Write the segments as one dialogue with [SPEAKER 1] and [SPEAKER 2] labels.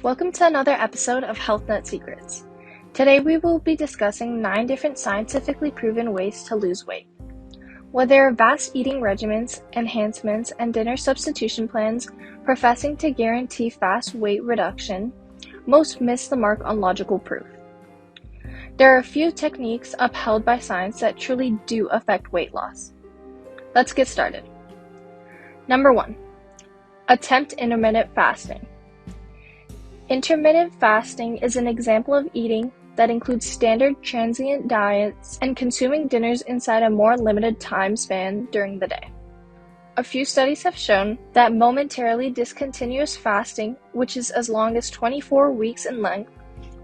[SPEAKER 1] Welcome to another episode of Health Nut Secrets. Today we will be discussing 9 different scientifically proven ways to lose weight. While there are vast eating regimens, enhancements, and dinner substitution plans professing to guarantee fast weight reduction, most miss the mark on logical proof. There are a few techniques upheld by science that truly do affect weight loss. Let's get started. Number 1. Attempt intermittent fasting. Intermittent fasting is an example of eating that includes standard transient diets and consuming dinners inside a more limited time span during the day. A few studies have shown that momentarily discontinuous fasting, which is as long as 24 weeks in length,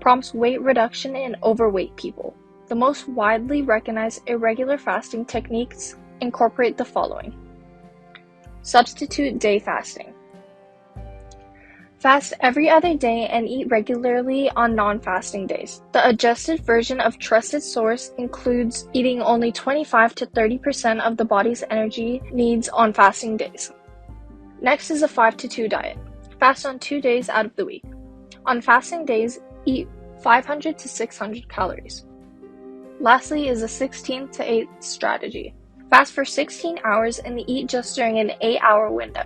[SPEAKER 1] prompts weight reduction in overweight people. The most widely recognized irregular fasting techniques incorporate the following. Substitute day fasting. Fast every other day and eat regularly on non-fasting days. The adjusted version of trusted source includes eating only 25 to 30% of the body's energy needs on fasting days. Next is a 5-2 diet. Fast on 2 days out of the week. On fasting days, eat 500 to 600 calories. Lastly is a 16 to 8 strategy. Fast for 16 hours and eat just during an 8-hour window.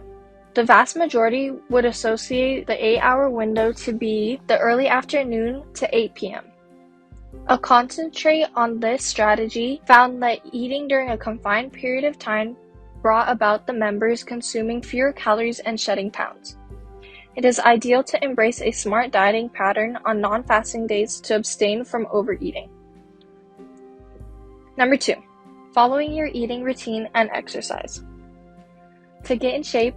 [SPEAKER 1] The vast majority would associate the 8-hour window to be the early afternoon to 8 p.m. A concentrate on this strategy found that eating during a confined period of time brought about the members consuming fewer calories and shedding pounds. It is ideal to embrace a smart dieting pattern on non-fasting days to abstain from overeating. Number 2. Following your eating routine and exercise. To get in shape,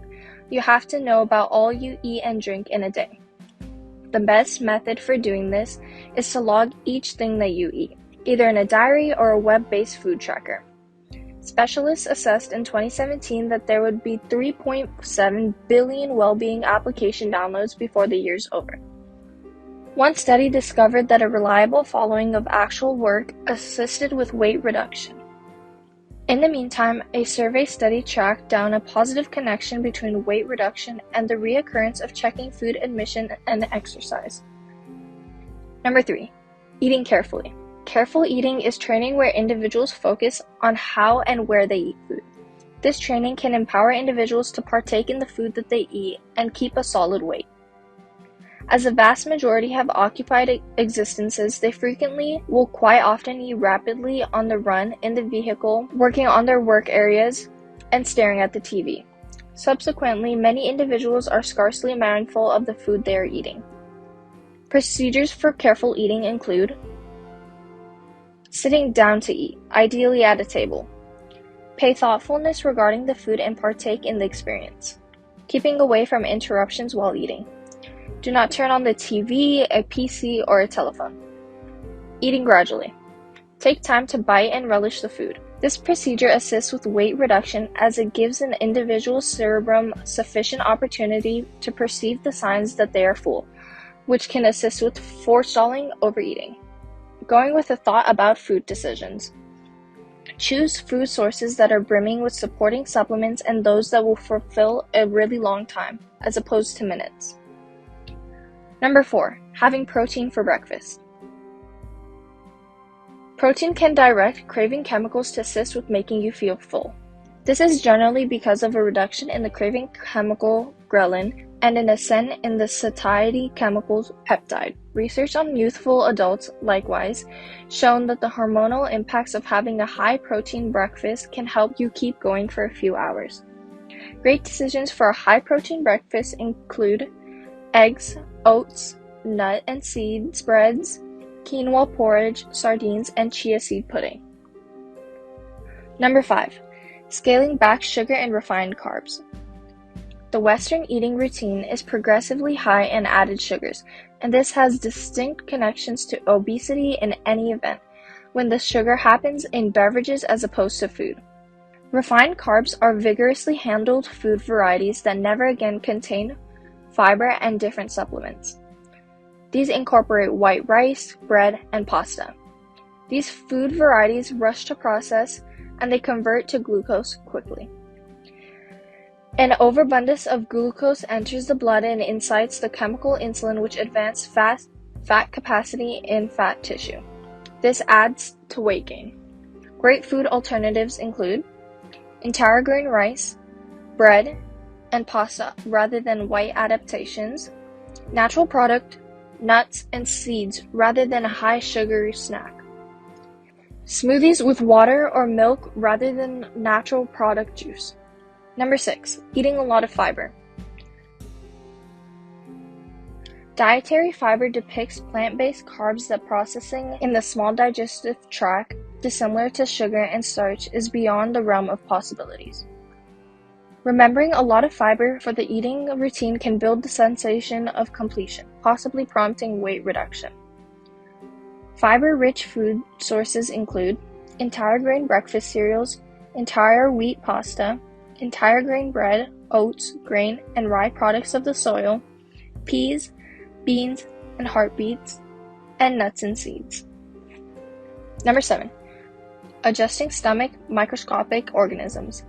[SPEAKER 1] you have to know about all you eat and drink in a day. The best method for doing this is to log each thing that you eat, either in a diary or a web-based food tracker. Specialists assessed in 2017 that there would be 3.7 billion well-being application downloads before the year's over. One study discovered that a reliable following of actual work assisted with weight reduction. In the meantime, a survey study tracked down a positive connection between weight reduction and the reoccurrence of checking food admission and exercise. Number 3. Eating carefully. Careful eating is training where individuals focus on how and where they eat food. This training can empower individuals to partake in the food that they eat and keep a solid weight. As the vast majority have occupied existences, they frequently will quite often eat rapidly on the run, in the vehicle, working on their work areas, and staring at the TV. Subsequently, many individuals are scarcely mindful of the food they are eating. Procedures for careful eating include sitting down to eat, ideally at a table. Pay thoughtfulness regarding the food and partake in the experience. Keeping away from interruptions while eating. Do not turn on the TV, a PC, or a telephone. Eating gradually. Take time to bite and relish the food. This procedure assists with weight reduction as it gives an individual's cerebrum sufficient opportunity to perceive the signs that they are full, which can assist with forestalling overeating. Going with a thought about food decisions. Choose food sources that are brimming with supporting supplements and those that will fulfill a really long time, as opposed to minutes. Number 4. Having protein for breakfast. Protein can direct craving chemicals to assist with making you feel full. This is generally because of a reduction in the craving chemical ghrelin and an ascent in the satiety chemicals peptide. Research on youthful adults, likewise, shown that the hormonal impacts of having a high-protein breakfast can help you keep going for a few hours. Great decisions for a high-protein breakfast include eggs, oats, nut and seed spreads, quinoa porridge, sardines, and chia seed pudding. Number 5. Scaling back sugar and refined carbs. The Western eating routine is progressively high in added sugars, and this has distinct connections to obesity in any event, when the sugar happens in beverages as opposed to food. Refined carbs are vigorously handled food varieties that never again contain fiber and different supplements. These incorporate white rice, bread, and pasta. These food varieties rush to process and they convert to glucose quickly. An overabundance of glucose enters the blood and incites the chemical insulin, which advances fat capacity in fat tissue. This adds to weight gain. Great food alternatives include entire grain rice, bread, and pasta rather than white adaptations, natural product, nuts, and seeds rather than a high sugar snack, smoothies with water or milk rather than natural product juice. Number 6, eating a lot of fiber. Dietary fiber depicts plant-based carbs that processing in the small digestive tract, dissimilar to sugar and starch, is beyond the realm of possibilities. Remembering a lot of fiber for the eating routine can build the sensation of completion, possibly prompting weight reduction. Fiber-rich food sources include entire grain breakfast cereals, entire wheat pasta, entire grain bread, oats, grain, and rye products of the soil, peas, beans, and heart beets, and nuts and seeds. Number 7, adjusting stomach microscopic organisms.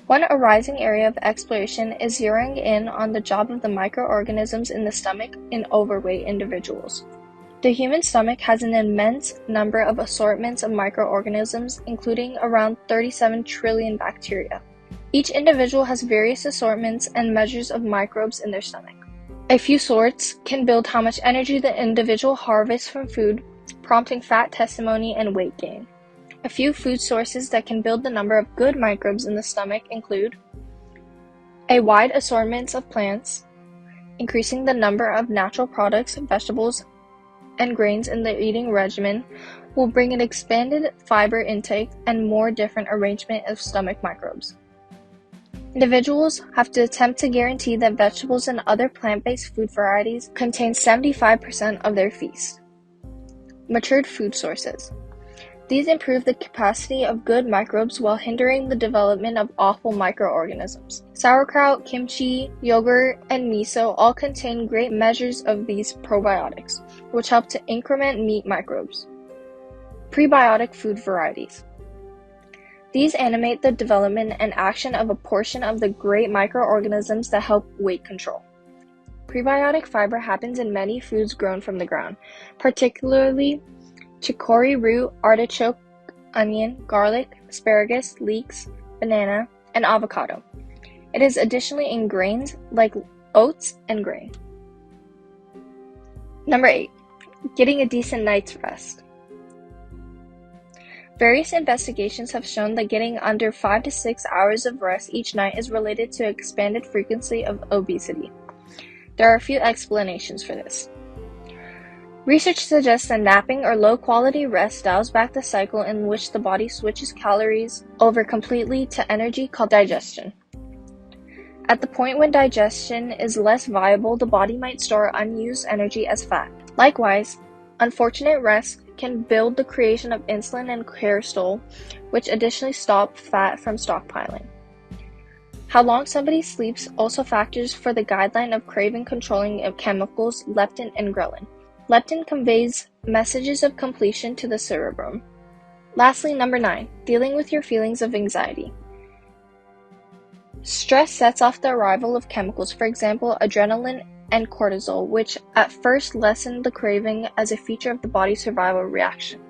[SPEAKER 1] One arising area of exploration is zeroing in on the job of the microorganisms in the stomach in overweight individuals. The human stomach has an immense number of assortments of microorganisms, including around 37 trillion bacteria. Each individual has various assortments and measures of microbes in their stomach. A few sorts can build how much energy the individual harvests from food, prompting fat testimony and weight gain. A few food sources that can build the number of good microbes in the stomach include a wide assortment of plants, increasing the number of natural products, vegetables, and grains in the eating regimen will bring an expanded fiber intake and more different arrangement of stomach microbes. Individuals have to attempt to guarantee that vegetables and other plant-based food varieties contain 75% of their feast. Matured food sources. These improve the capacity of good microbes while hindering the development of awful microorganisms. Sauerkraut, kimchi, yogurt, and miso all contain great measures of these probiotics, which help to increment meat microbes. Prebiotic food varieties. These animate the development and action of a portion of the great microorganisms that help weight control. Prebiotic fiber happens in many foods grown from the ground, particularly chicory root, artichoke, onion, garlic, asparagus, leeks, banana, and avocado. It is additionally in grains like oats and grain. Number 8, getting a decent night's rest. Various investigations have shown that getting under 5 to 6 hours of rest each night is related to expanded frequency of obesity. There are a few explanations for this. Research suggests that napping or low-quality rest dials back the cycle in which the body switches calories over completely to energy called digestion. At the point when digestion is less viable, the body might store unused energy as fat. Likewise, unfortunate rest can build the creation of insulin and cortisol, which additionally stop fat from stockpiling. How long somebody sleeps also factors for the guideline of craving controlling of chemicals leptin and ghrelin. Leptin conveys messages of completion to the cerebrum. Lastly, number 9, dealing with your feelings of anxiety. Stress sets off the arrival of chemicals, for example, adrenaline and cortisol, which at first lessen the craving as a feature of the body's survival reaction.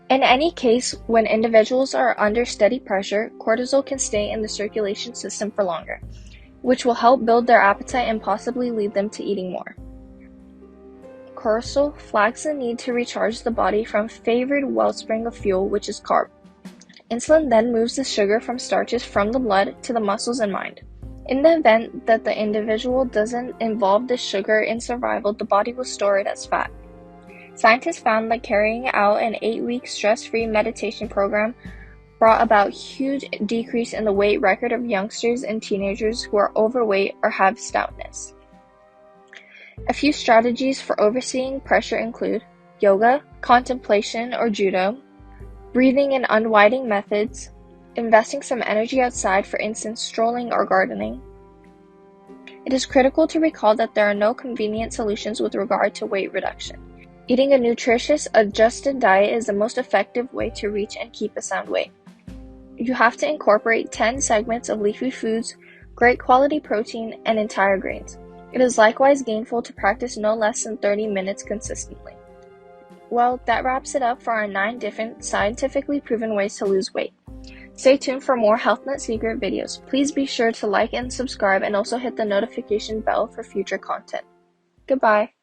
[SPEAKER 1] In any case, when individuals are under steady pressure, cortisol can stay in the circulation system for longer, which will help build their appetite and possibly lead them to eating more. Cortisol flags the need to recharge the body from favored wellspring of fuel, which is carb. Insulin then moves the sugar from starches from the blood to the muscles and mind. In the event that the individual doesn't involve this sugar in survival, the body will store it as fat. Scientists found that carrying out an 8-week stress-free meditation program brought about huge decrease in the weight record of youngsters and teenagers who are overweight or have stoutness. A few strategies for overseeing pressure include yoga, contemplation or judo, breathing and unwinding methods, investing some energy outside, for instance, strolling or gardening. It is critical to recall that there are no convenient solutions with regard to weight reduction. Eating a nutritious, adjusted diet is the most effective way to reach and keep a sound weight. You have to incorporate 10 segments of leafy foods, great quality protein, and entire grains. It is likewise gainful to practice no less than 30 minutes consistently. Well, that wraps it up for our 9 different scientifically proven ways to lose weight. Stay tuned for more Health Nut Secret videos. Please be sure to like and subscribe and also hit the notification bell for future content. Goodbye.